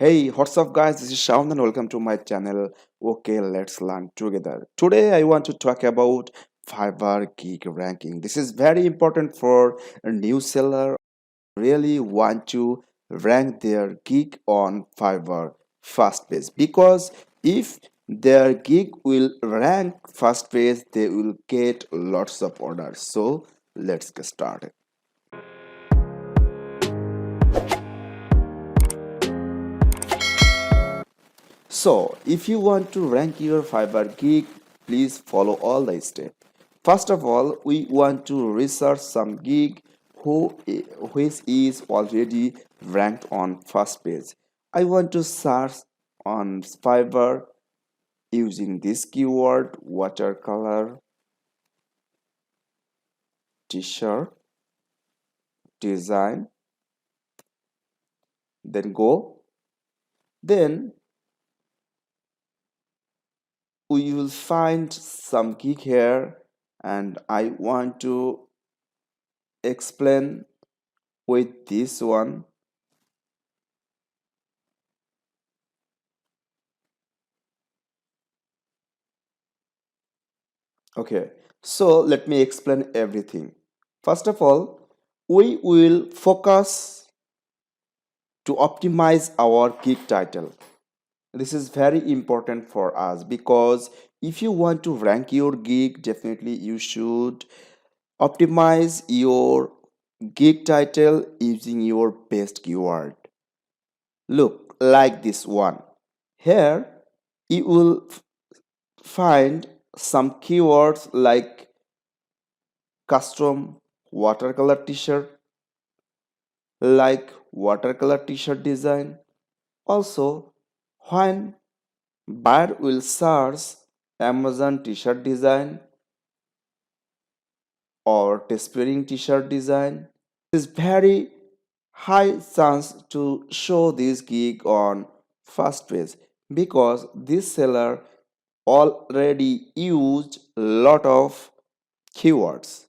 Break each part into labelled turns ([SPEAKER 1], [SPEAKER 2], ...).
[SPEAKER 1] Hey, what's up, guys? This is Shaun, and welcome to my channel. Okay, let's learn together. Today, I want to talk about Fiverr Gig Ranking. This is very important for a new seller really want to rank their gig on Fiverr first page, because if their gig will rank first page, they will get lots of orders. So let's get started. So, if you want to rank your Fiverr gig, please follow all the steps. First of all, we want to research some gig which is already ranked on first page. I want to search on Fiverr using this keyword watercolor t-shirt design, then go. Then we will find some gig here, and I want to explain with this one. Okay, so let me explain everything. First of all, we will focus to optimize our gig title. This is very important for us because if you want to rank your gig, definitely you should optimize your gig title using your best keyword. Look, like this one. Here, you will find some keywords like custom watercolor t-shirt, like watercolor t-shirt design. Also, when buyer will search Amazon t-shirt design or Teespring t-shirt design, it is very high chance to show this gig on first page because this seller already used lot of keywords,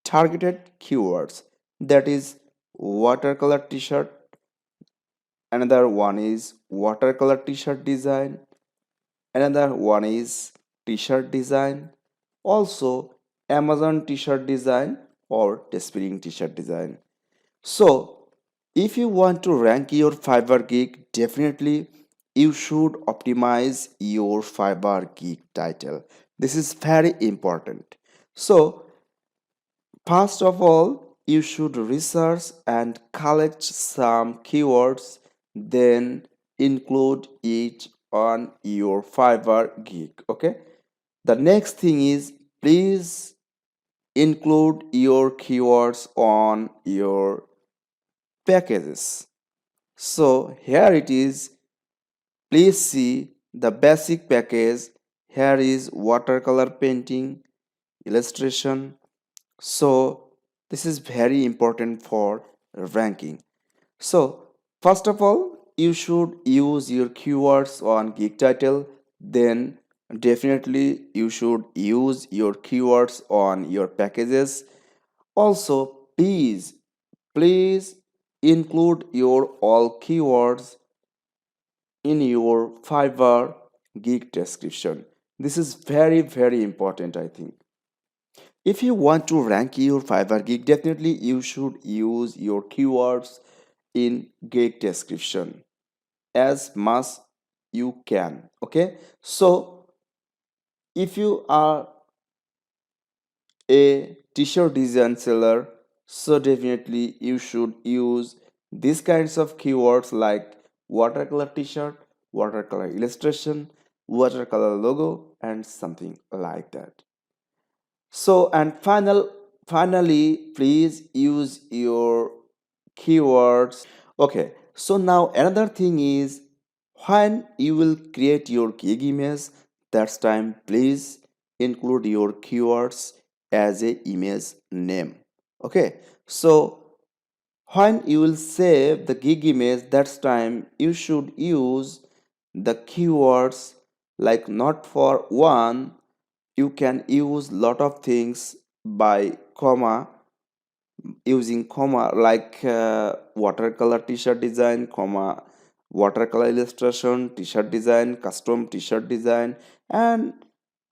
[SPEAKER 1] targeted keywords, that is watercolor t-shirt. Another one is watercolor t-shirt design. Another one is t-shirt design. Also Amazon t-shirt design or Teespring t-shirt design. So if you want to rank your Fiverr gig, definitely you should optimize your Fiverr gig title. This is very important. So first of all, you should research and collect some keywords, then include it on your Fiverr gig. Okay. The next thing is, please include your keywords on your packages. So here it is. Please see the basic package. Here is watercolor painting, illustration. So this is very important for ranking. So first of all, you should use your keywords on gig title. Then definitely you should use your keywords on your packages. Also, please include your all keywords in your Fiverr gig description. This is very important, I think. If you want to rank your Fiverr gig, definitely you should use your keywords in gig description as much you can. Okay, so if you are a t-shirt design seller, so definitely you should use these kinds of keywords like watercolor t-shirt, watercolor illustration, watercolor logo, and something like that. So and finally, please use your keywords. Okay, so now another thing is, when you will create your gig image, that's time please include your keywords as a image name. Okay, so when you will save the gig image, that's time you should use the keywords like not for one. You can use lot of things by comma, using comma like watercolor t-shirt design, comma watercolor illustration, t-shirt design, custom t-shirt design, and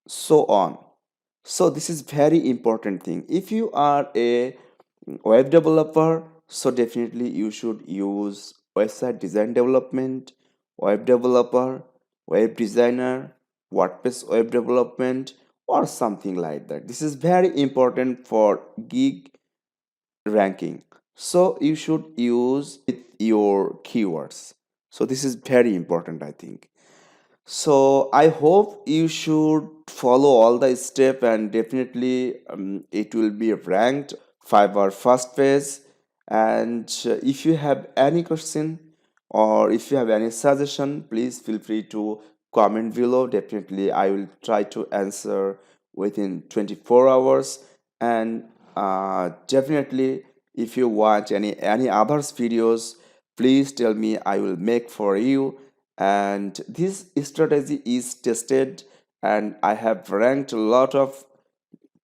[SPEAKER 1] so on. So this is very important thing. If you are a web developer, so definitely you should use website design development, web developer, web designer, WordPress web development, or something like that. This is very important for gig ranking. So you should use with your keywords. So this is very important, I think. So I hope you should follow all the step, and definitely it will be ranked Fiverr first page. And if you have any question or if you have any suggestion, please feel free to comment below. Definitely I will try to answer within 24 hours. And definitely if you want any others videos, please tell me, I will make for you. And this strategy is tested, and I have ranked a lot of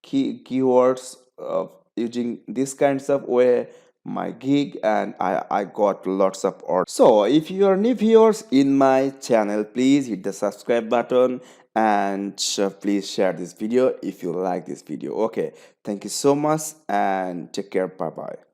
[SPEAKER 1] keywords using this kinds of way my gig, and I got lots of orders. So if you are new viewers in my channel, please hit the subscribe button, and please share this video if you like this video. Okay, thank you so much and take care. Bye bye.